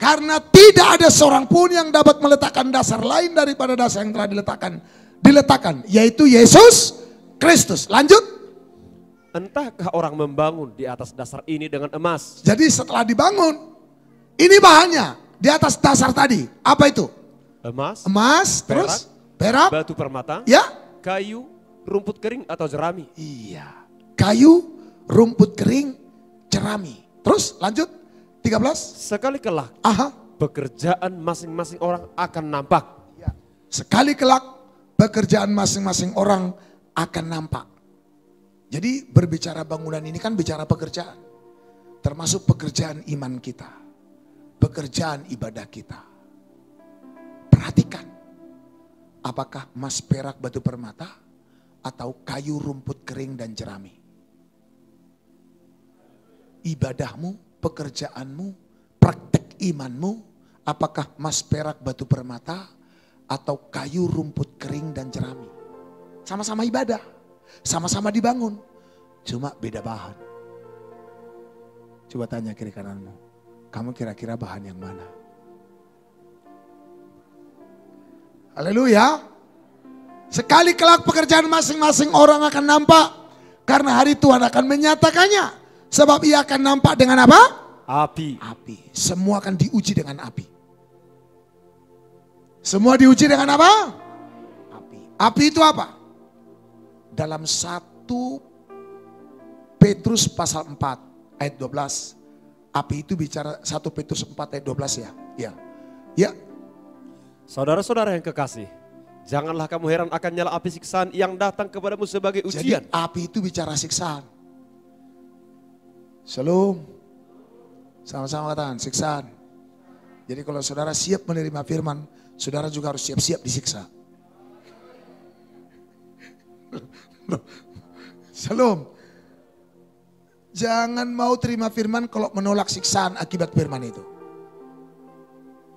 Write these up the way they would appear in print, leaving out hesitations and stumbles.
Karena tidak ada seorang pun yang dapat meletakkan dasar lain daripada dasar yang telah diletakkan, yaitu Yesus Kristus. Lanjut. Entahkah orang membangun di atas dasar ini dengan emas? Jadi setelah dibangun, ini bahannya di atas dasar tadi. Apa itu? Emas, Terus perak, batu permata, ya, kayu, rumput kering atau jerami. iya, kayu, rumput kering, jerami. Terus lanjut 13. Sekali kelak pekerjaan masing-masing orang akan nampak. Sekali kelak pekerjaan masing-masing orang akan nampak. Jadi berbicara bangunan ini kan bicara pekerjaan. Termasuk pekerjaan iman kita. Pekerjaan ibadah kita. Perhatikan. Apakah emas, perak, batu permata atau kayu, rumput kering dan jerami? Ibadahmu, pekerjaanmu, praktek imanmu, apakah emas, perak, batu permata atau kayu, rumput kering dan jerami? Sama-sama ibadah. Sama-sama dibangun, cuma beda bahan. Coba tanya kiri kananmu, kamu kira-kira bahan yang mana? Haleluya. Sekali kelak pekerjaan masing-masing orang akan nampak, karena hari Tuhan akan menyatakannya. Sebab ia akan nampak dengan apa? Api. Semua akan diuji dengan api. Semua diuji dengan apa? Api. Api itu apa? Dalam 1 Petrus pasal 4 ayat 12. Api itu bicara 1 Petrus 4 ayat 12 ya. Ya. Saudara-saudara yang kekasih, janganlah kamu heran akan nyala api siksaan yang datang kepadamu sebagai ujian. Jadi api itu bicara siksaan. Shalom. Sama-sama katakan siksaan. Jadi kalau saudara siap menerima firman, saudara juga harus siap-siap disiksa. Shalom. Jangan mau terima firman kalau menolak siksaan akibat firman itu.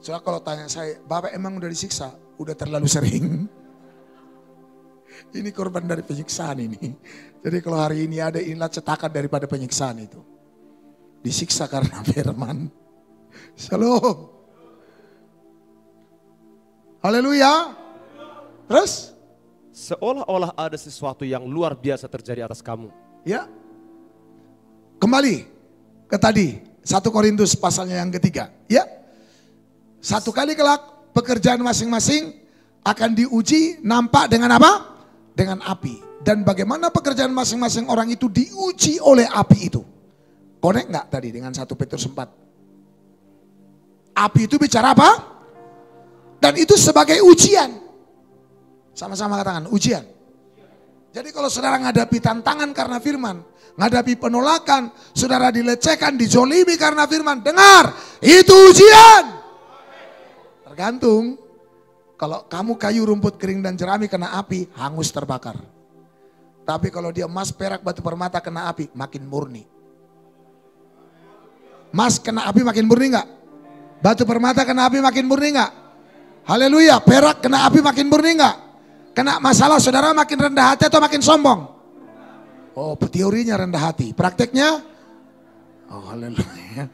Soalnya kalau tanya saya, Bapak emang udah disiksa? Udah terlalu sering. Ini korban dari penyiksaan ini. Jadi kalau hari ini ada, inilah cetakan daripada penyiksaan itu. Disiksa karena firman. Shalom. Haleluya. Terus? Seolah-olah ada sesuatu yang luar biasa terjadi atas kamu. Ya. Kembali ke tadi 1 Korintus pasalnya yang ketiga. Ya. Satu kali kelak pekerjaan masing-masing akan diuji nampak dengan apa? Dengan api. Dan bagaimana pekerjaan masing-masing orang itu diuji oleh api itu. Connect nggak tadi dengan 1 Petrus 4? Api itu bicara apa? Dan itu sebagai ujian. Sama-sama katakan ujian. Jadi kalau saudara menghadapi tantangan karena firman, menghadapi penolakan, saudara dilecehkan, dijolimi karena firman, dengar, itu ujian. Tergantung. Kalau kamu kayu, rumput kering dan jerami kena api, hangus terbakar. Tapi kalau dia emas, perak, batu permata kena api, makin murni. Emas kena api makin murni enggak? Batu permata kena api makin murni enggak? Haleluya, perak kena api makin murni enggak? Kena masalah saudara makin rendah hati atau makin sombong? Oh, teorinya rendah hati. Prakteknya? Oh, haleluya.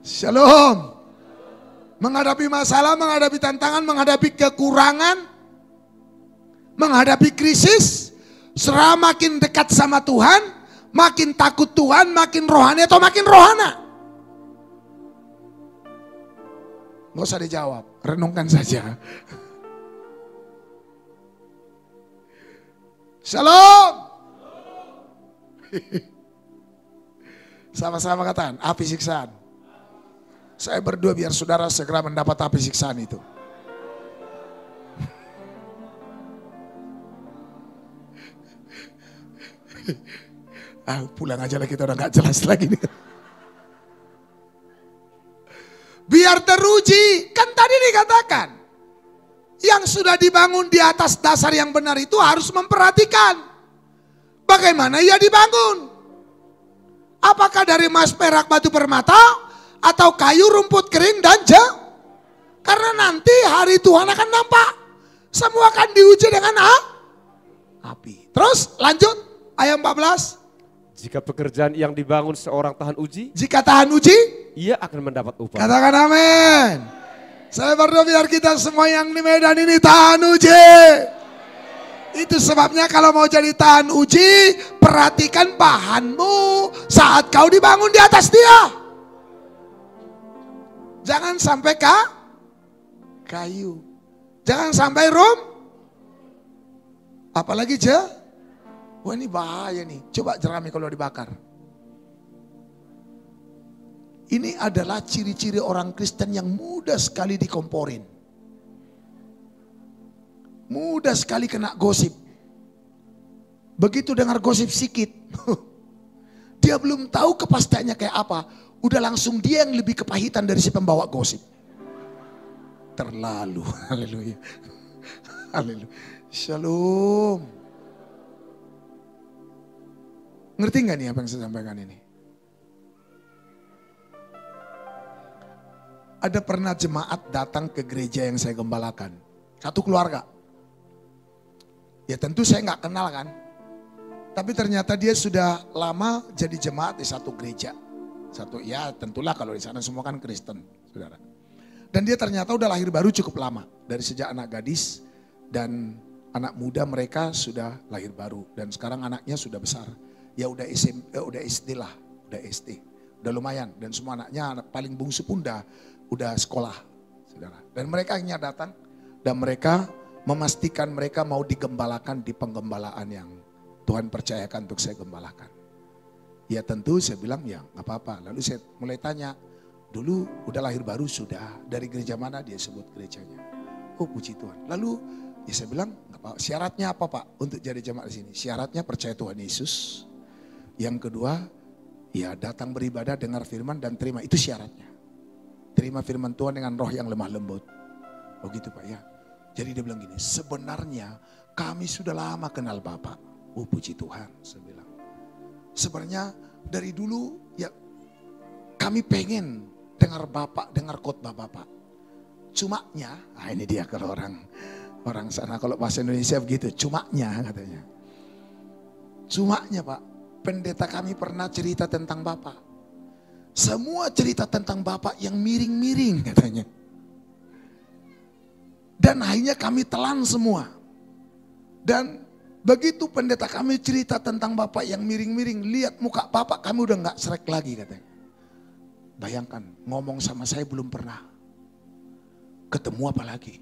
Shalom. Menghadapi masalah, menghadapi tantangan, menghadapi kekurangan, menghadapi krisis, saudara makin dekat sama Tuhan, makin takut Tuhan, makin rohani atau makin rohana? Nggak usah dijawab, renungkan saja. Shalom. Sama-sama katakan, api siksaan. Saya berdoa biar saudara segera mendapat api siksaan itu. Pulang aja lah, kita udah gak jelas lagi nih. Biar teruji, kan tadi dikatakan. Yang sudah dibangun di atas dasar yang benar itu harus memperhatikan bagaimana ia dibangun. Apakah dari emas, perak, batu permata, atau kayu, rumput kering dan karena nanti hari Tuhan akan nampak. Semua akan diuji dengan api. Terus lanjut ayat 14. Jika pekerjaan yang dibangun seorang tahan uji, jika tahan uji, ia akan mendapat upah. katakan amin. Saya berdoa biar kita semua yang di Medan ini tahan uji. Itu sebabnya kalau mau jadi tahan uji, perhatikan bahanmu saat kau dibangun di atas dia. Jangan sampai kayu. Jangan sampai apalagi wah ini bahaya nih. Coba jerami kalau dibakar. Ini adalah ciri-ciri orang Kristen yang mudah sekali dikomporin. Mudah sekali kena gosip. Begitu dengar gosip sikit. Dia belum tahu kepastiannya kayak apa. Udah langsung dia yang lebih kepahitan dari si pembawa gosip. Terlalu. Haleluya. Haleluya. Shalom. Ngerti gak nih apa yang saya sampaikan ini? Ada pernah jemaat datang ke gereja yang saya gembalakan. Satu keluarga. Ya tentu saya gak kenal kan. Tapi ternyata dia sudah lama jadi jemaat di satu gereja. Ya tentulah kalau di sana semua kan Kristen, saudara. Dan dia ternyata udah lahir baru cukup lama. Dari sejak anak gadis dan anak muda mereka sudah lahir baru. Dan sekarang anaknya sudah besar. Ya udah SD lah, udah SD. Udah lumayan. Dan semua anaknya paling bungsu pun udah sekolah, saudara. Dan mereka akhirnya datang dan mereka memastikan mereka mau digembalakan di penggembalaan yang Tuhan percayakan untuk saya gembalakan. Ya tentu saya bilang ya nggak apa-apa. Lalu saya mulai tanya, dulu udah lahir baru sudah, dari gereja mana? Dia sebut gerejanya. Oh puji Tuhan. Lalu ya saya bilang nggak apa-apa. Syaratnya apa Pak untuk jadi jemaat di sini? Syaratnya percaya Tuhan Yesus. Yang kedua ya datang beribadah, dengar firman dan terima, itu syaratnya. Terima firman Tuhan dengan roh yang lemah lembut. Oh gitu Pak ya. Jadi dia bilang gini, sebenarnya kami sudah lama kenal Bapak. Oh puji Tuhan, saya bilang. Sebenarnya dari dulu ya kami pengen dengar Bapak, dengar khotbah Bapak. Cumanya, ini dia kalau orang sana kalau bahasa Indonesia begitu, cumanya katanya. Cumanya Pak, pendeta kami pernah cerita tentang Bapak. Semua cerita tentang Bapak yang miring-miring katanya. Dan akhirnya kami telan semua. Dan begitu pendeta kami cerita tentang Bapak yang miring-miring, lihat muka Bapak kami udah gak srek lagi katanya. Bayangkan, ngomong sama saya belum pernah. Ketemu apa lagi.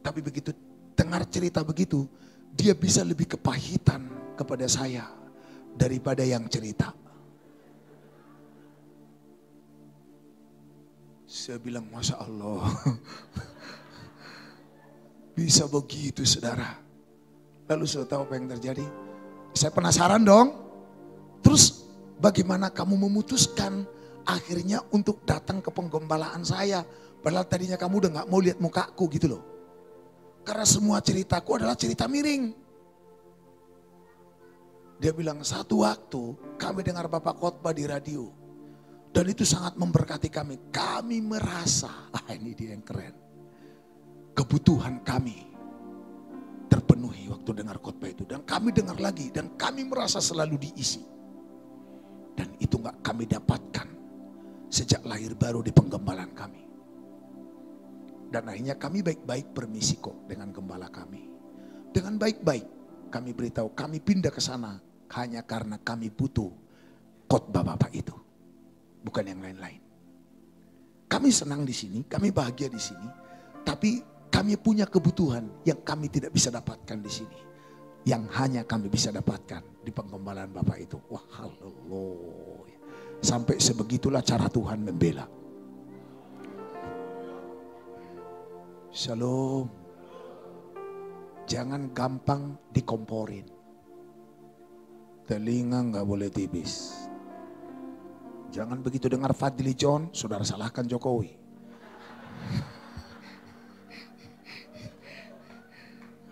Tapi begitu dengar cerita begitu, dia bisa lebih kepahitan kepada saya daripada yang cerita. Saya bilang, Masya Allah. Bisa begitu saudara. Lalu saya tahu apa yang terjadi. Saya penasaran dong. Terus bagaimana kamu memutuskan akhirnya untuk datang ke penggembalaan saya. Padahal tadinya kamu udah gak mau lihat mukaku gitu loh. Karena semua ceritaku adalah cerita miring. Dia bilang satu waktu kami dengar Bapak khotbah di radio. Dan itu sangat memberkati kami. Kami merasa, ini dia yang keren. Kebutuhan kami terpenuhi waktu dengar khotbah itu. Dan kami dengar lagi dan kami merasa selalu diisi. Dan itu gak kami dapatkan sejak lahir baru di penggembalaan kami. Dan akhirnya kami baik-baik permisi kok dengan gembala kami. Dengan baik-baik kami beritahu kami pindah ke sana hanya karena kami butuh khotbah Bapak itu. Bukan yang lain-lain. Kami senang di sini, kami bahagia di sini. Tapi kami punya kebutuhan yang kami tidak bisa dapatkan di sini. Yang hanya kami bisa dapatkan di penggembalaan Bapak itu. Wah haleluya. Sampai sebegitulah cara Tuhan membela. Shalom. Jangan gampang dikomporin. Telinga gak boleh tipis. Jangan begitu dengar Fadli John, saudara salahkan Jokowi.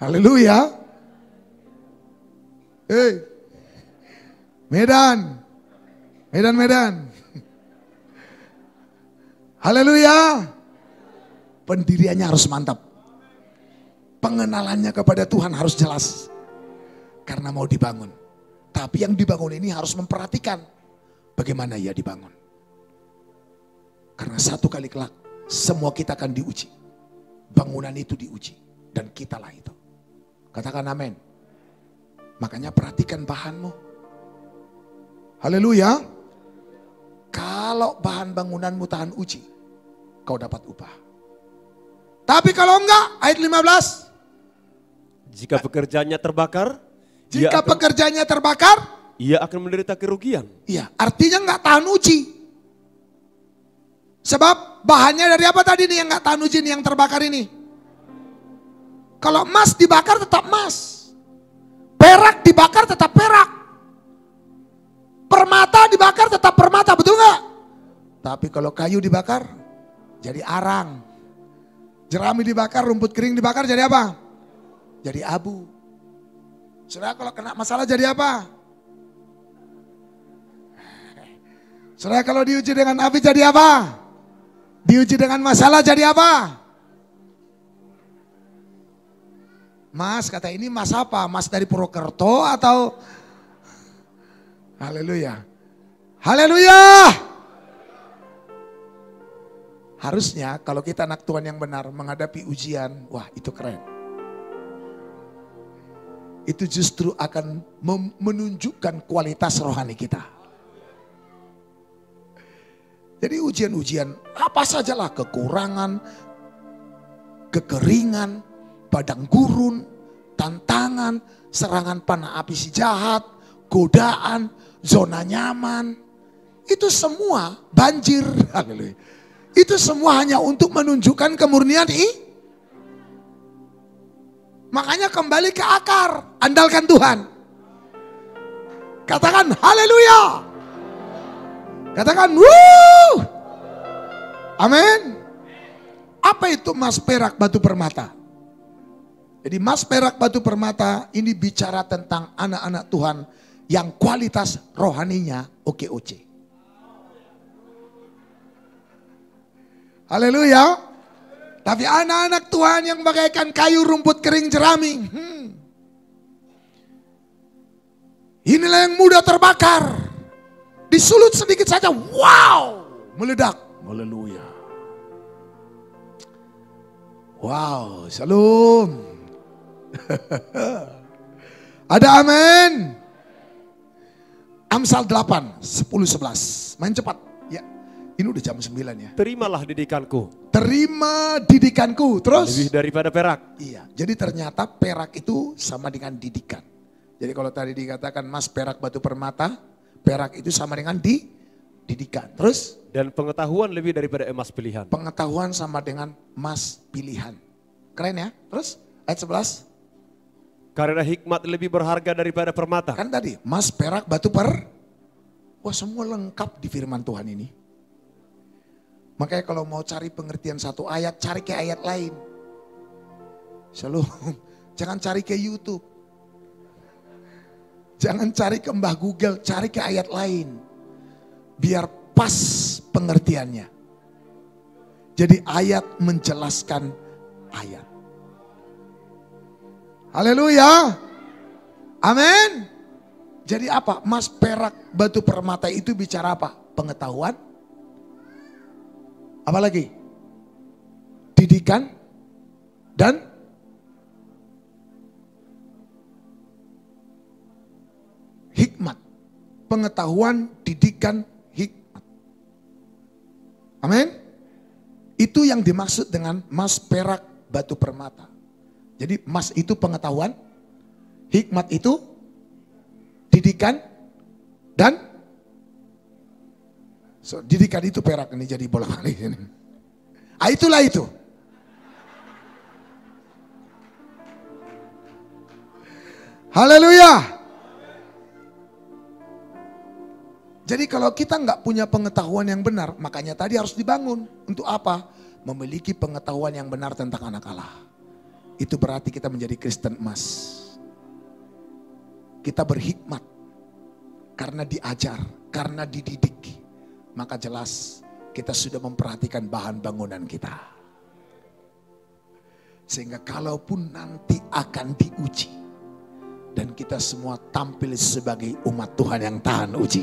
Haleluya. Hey. Medan. Haleluya. Pendiriannya harus mantap. Pengenalannya kepada Tuhan harus jelas. Karena mau dibangun. Tapi yang dibangun ini harus memperhatikan bagaimana ia dibangun. Karena satu kali kelak semua kita akan diuji. Bangunan itu diuji dan kitalah itu. Katakan amin. Makanya perhatikan bahanmu. Haleluya. Kalau bahan bangunanmu tahan uji, kau dapat upah. Tapi kalau enggak, ayat 15. Jika pekerjaannya terbakar, Jika pekerjaannya terbakar, ia akan menderita kerugian. iya, artinya enggak tahan uji. Sebab bahannya dari apa tadi nih yang enggak tahan uji nih yang terbakar ini? Kalau emas dibakar tetap emas. Perak dibakar tetap perak. Permata dibakar tetap permata, betul nggak? Tapi kalau kayu dibakar jadi arang. Jerami dibakar, rumput kering dibakar jadi apa? Jadi abu. Saudara kalau kena masalah jadi apa? Saudara kalau diuji dengan api jadi apa? Diuji dengan masalah jadi apa? Mas kata ini mas apa? Mas dari Purwokerto atau? Haleluya. Haleluya. Harusnya kalau kita anak Tuhan yang benar menghadapi ujian, wah itu keren. Itu justru akan menunjukkan kualitas rohani kita. Jadi ujian-ujian apa sajalah, kekurangan, kekeringan, padang gurun, tantangan, serangan panah api si jahat, godaan, zona nyaman. Itu semua banjir. Haleluya. Itu semua hanya untuk menunjukkan kemurnian Makanya kembali ke akar, andalkan Tuhan. Katakan haleluya. Katakan wuh. Amin. Apa itu emas, perak, batu permata? Jadi emas, perak, batu permata ini bicara tentang anak-anak Tuhan yang kualitas rohaninya oke-oke. Haleluya. Tapi anak-anak Tuhan yang bagaikan kayu, rumput kering, jerami. Inilah yang mudah terbakar. Disulut sedikit saja, wow, meledak. Haleluya. Wow, shalom. Ada amin. Amsal 8, 10, 11. Main cepat. Ya, ini udah jam 9 ya. Terimalah didikanku. Terima didikanku. Terus? Lebih daripada perak. Iya, jadi ternyata perak itu sama dengan didikan. Jadi kalau tadi dikatakan emas, perak, batu permata, perak itu sama dengan didikan. Terus? Dan pengetahuan lebih daripada emas pilihan. Pengetahuan sama dengan emas pilihan. Keren ya? Terus? Ayat 11. Karena hikmat lebih berharga daripada permata. Kan tadi, emas, perak, batu wah semua lengkap di firman Tuhan ini. Makanya kalau mau cari pengertian satu ayat, cari ke ayat lain. Shalom. Jangan cari ke YouTube. Jangan cari ke Mbah Google, cari ke ayat lain. Biar pas pengertiannya. Jadi ayat menjelaskan ayat. Haleluya. Amin. Jadi apa? Emas, perak, batu permata itu bicara apa? Pengetahuan. Apa lagi? Didikan dan hikmat. Pengetahuan, didikan, hikmat. Amin. Itu yang dimaksud dengan emas, perak, batu permata. Jadi emas itu pengetahuan, hikmat itu didikan, dan didikan itu perak, ini jadi bolak-balik ini. Itulah itu. Haleluya. Jadi kalau kita nggak punya pengetahuan yang benar, makanya tadi harus dibangun. Untuk apa? Memiliki pengetahuan yang benar tentang anak Allah. Itu berarti kita menjadi Kristen emas. Kita berhikmat karena diajar, karena dididik. Maka jelas kita sudah memperhatikan bahan bangunan kita. Sehingga kalaupun nanti akan diuji Dan kita semua tampil sebagai umat Tuhan yang tahan uji.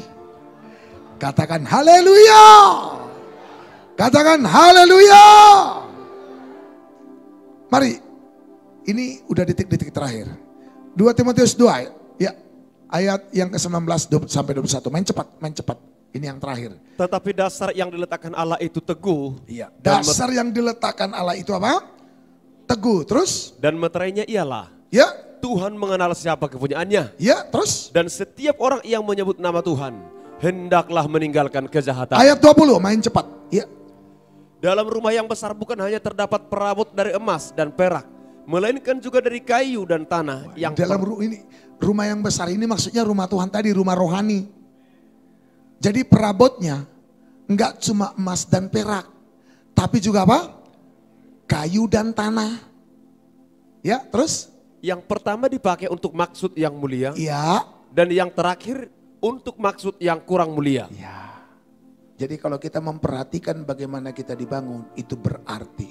Katakan haleluya. Katakan haleluya. Mari, ini udah detik-detik terakhir. 2 Timotius 2 ya, ayat yang ke-19 sampai 21. Main cepat. Ini yang terakhir. Tetapi dasar yang diletakkan Allah itu teguh. Iya, dasar yang diletakkan Allah itu apa? Teguh. Terus? Dan meterainya ialah. Ya. Tuhan mengenal siapa kepunyaannya. Ya, terus? Dan setiap orang yang menyebut nama Tuhan, hendaklah meninggalkan kejahatan. Ayat 20, main cepat. Ya. Dalam rumah yang besar bukan hanya terdapat perabot dari emas dan perak, melainkan juga dari kayu dan tanah. Yang dalam rumah yang besar ini maksudnya rumah Tuhan tadi, rumah rohani. Jadi perabotnya enggak cuma emas dan perak, tapi juga apa? Kayu dan tanah. Ya, terus? Yang pertama dipakai untuk maksud yang mulia. Ya. Dan yang terakhir untuk maksud yang kurang mulia. Ya. Jadi kalau kita memperhatikan bagaimana kita dibangun, itu berarti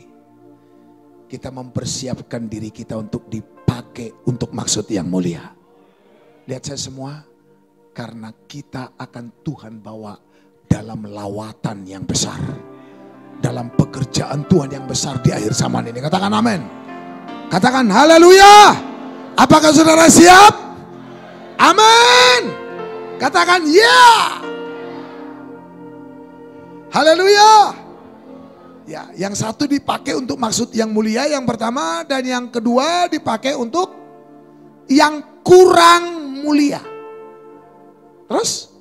kita mempersiapkan diri kita untuk dipakai untuk maksud yang mulia. Lihat saya semua, karena kita akan Tuhan bawa dalam lawatan yang besar. Dalam pekerjaan Tuhan yang besar di akhir zaman ini. Katakan amin. Katakan haleluya. Apakah saudara siap? Amin. Katakan ya. Haleluya. Ya, yang satu dipakai untuk maksud yang mulia yang pertama, dan yang kedua dipakai untuk yang kurang mulia. Terus?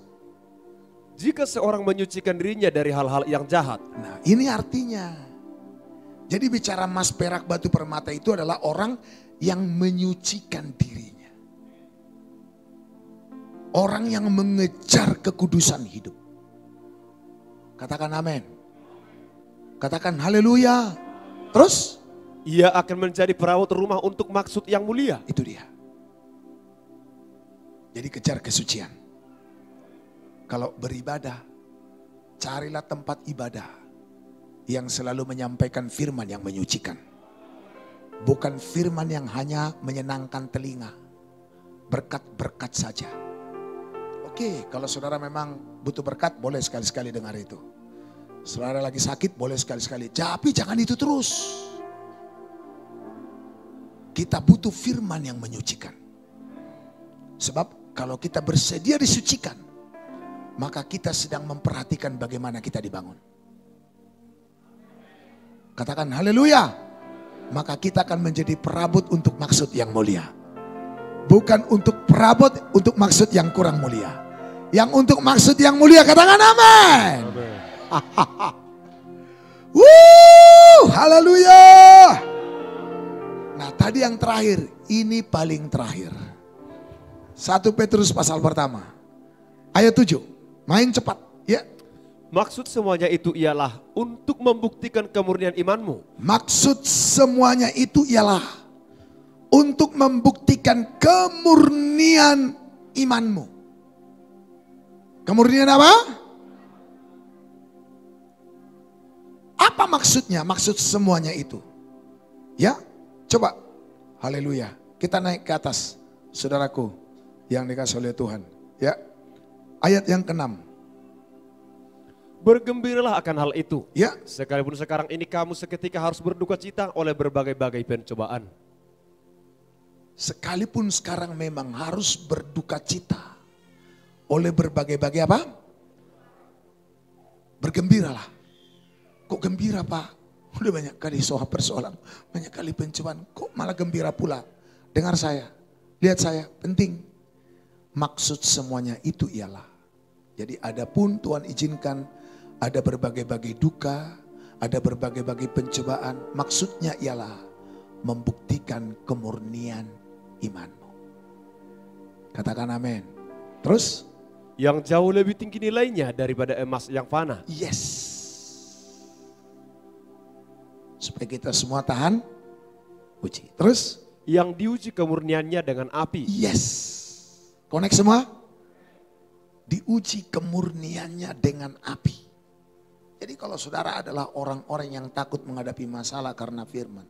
Jika seorang menyucikan dirinya dari hal-hal yang jahat. Nah, ini artinya. Jadi bicara emas, perak, batu permata itu adalah orang yang menyucikan dirinya. Orang yang mengejar kekudusan hidup. Katakan amin. Katakan haleluya. Terus? Ia akan menjadi perawat rumah untuk maksud yang mulia. Itu dia. Jadi kejar kesucian. Kalau beribadah, carilah tempat ibadah yang selalu menyampaikan firman yang menyucikan. Bukan firman yang hanya menyenangkan telinga. Berkat-berkat saja. Oke, kalau saudara memang butuh berkat, boleh sekali-sekali dengar itu. Saudara lagi sakit, boleh sekali-sekali. Tapi jangan itu terus. Kita butuh firman yang menyucikan. Sebab kalau kita bersedia disucikan, maka kita sedang memperhatikan bagaimana kita dibangun. Katakan haleluya. Maka kita akan menjadi perabot untuk maksud yang mulia. Bukan untuk perabot untuk maksud yang kurang mulia. Yang untuk maksud yang mulia, katakan amin. Haleluya. Nah, tadi yang terakhir, ini paling terakhir. 1 Petrus pasal pertama ayat 7. Main cepat, ya. Maksud semuanya itu ialah untuk membuktikan kemurnian imanmu. Maksud semuanya itu ialah untuk membuktikan kemurnian imanmu. Kemurnian apa? Apa maksudnya? Maksud semuanya itu. Ya, coba. Haleluya. Kita naik ke atas, saudaraku yang dikasih oleh Tuhan. Ya, ayat yang ke-6. Bergembiralah akan hal itu. Ya. Sekalipun sekarang ini kamu seketika harus berduka cita oleh berbagai-bagai pencobaan. Sekalipun sekarang memang harus berduka cita oleh berbagai-bagai apa? Bergembiralah. Kok gembira, Pak? Udah banyak kali soal persoalan, banyak kali pencobaan. Kok malah gembira pula? Dengar saya, lihat saya, penting. Maksud semuanya itu ialah, jadi adapun Tuhan izinkan ada berbagai-bagai duka, ada berbagai-bagai pencobaan. Maksudnya ialah membuktikan kemurnian imanmu. Katakan amin. Terus? Yang jauh lebih tinggi nilainya daripada emas yang fana. Yes. Supaya kita semua tahan uji. Terus? Yang diuji kemurniannya dengan api. Yes. Connect semua? Diuji kemurniannya dengan api. Jadi kalau saudara adalah orang-orang yang takut menghadapi masalah karena firman,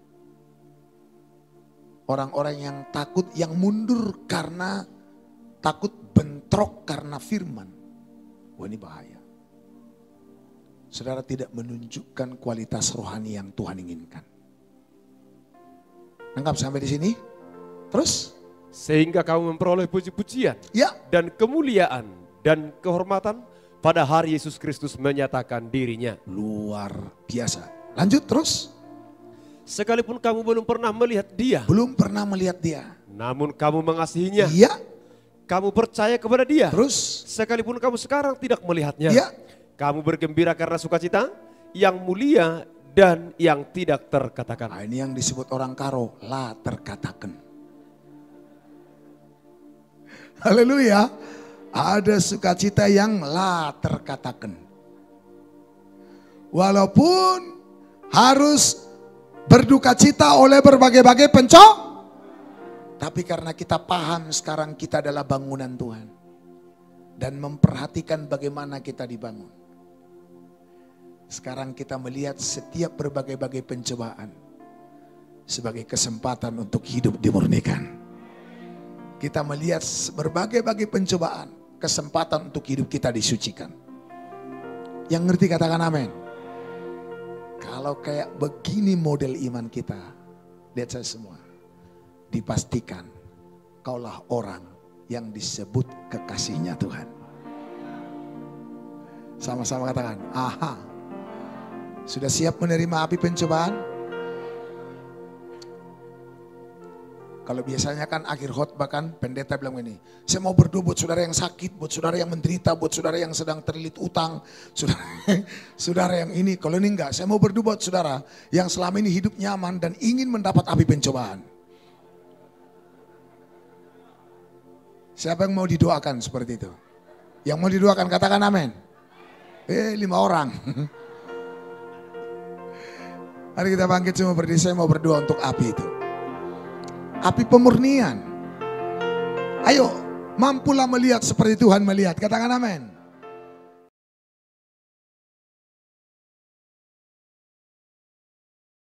Orang-orang yang takut, yang mundur karena takut bentrok karena firman. Wah, ini bahaya. Saudara tidak menunjukkan kualitas rohani yang Tuhan inginkan. Nangkap sampai di sini? Terus? Sehingga kamu memperoleh puji-pujian Ya. dan kemuliaan dan kehormatan pada hari Yesus Kristus menyatakan dirinya. Luar biasa. Lanjut terus. Sekalipun kamu belum pernah melihat dia, Belum pernah melihat dia. namun kamu mengasihinya. Iya. Kamu percaya kepada dia. Terus. Sekalipun kamu sekarang tidak melihatnya. Iya. Kamu bergembira karena sukacita yang mulia dan yang tidak terkatakan. Nah, ini yang disebut orang karo, la terkatakan. Haleluya. Ada sukacita yang la terkatakan. Walaupun harus berduka cita oleh berbagai-bagai tapi karena kita paham sekarang kita adalah bangunan Tuhan. Dan memperhatikan bagaimana kita dibangun. Sekarang kita melihat setiap berbagai-bagai pencobaan sebagai kesempatan untuk hidup dimurnikan. Kita melihat berbagai-bagai pencobaan, kesempatan untuk hidup kita disucikan. Yang ngerti katakan amin. Kalau kayak begini model iman kita, lihat saya semua, dipastikan kaulah orang yang disebut kekasihnya Tuhan. Sama-sama katakan, aha. Sudah siap menerima api pencobaan? Kalau biasanya kan akhir khotbah kan pendeta bilang ini, saya mau berdoa buat saudara yang sakit, buat saudara yang menderita, buat saudara yang sedang terlilit utang, saudara yang ini. Kalau ini enggak, saya mau berdoa buat saudara yang selama ini hidup nyaman dan ingin mendapat api pencobaan. Siapa yang mau didoakan seperti itu? Yang mau didoakan katakan amin. 5 orang. Mari kita bangkit semua berdiri, saya mau berdoa untuk api itu. Api pemurnian. Ayo, mampulah melihat seperti Tuhan melihat. Katakan amin.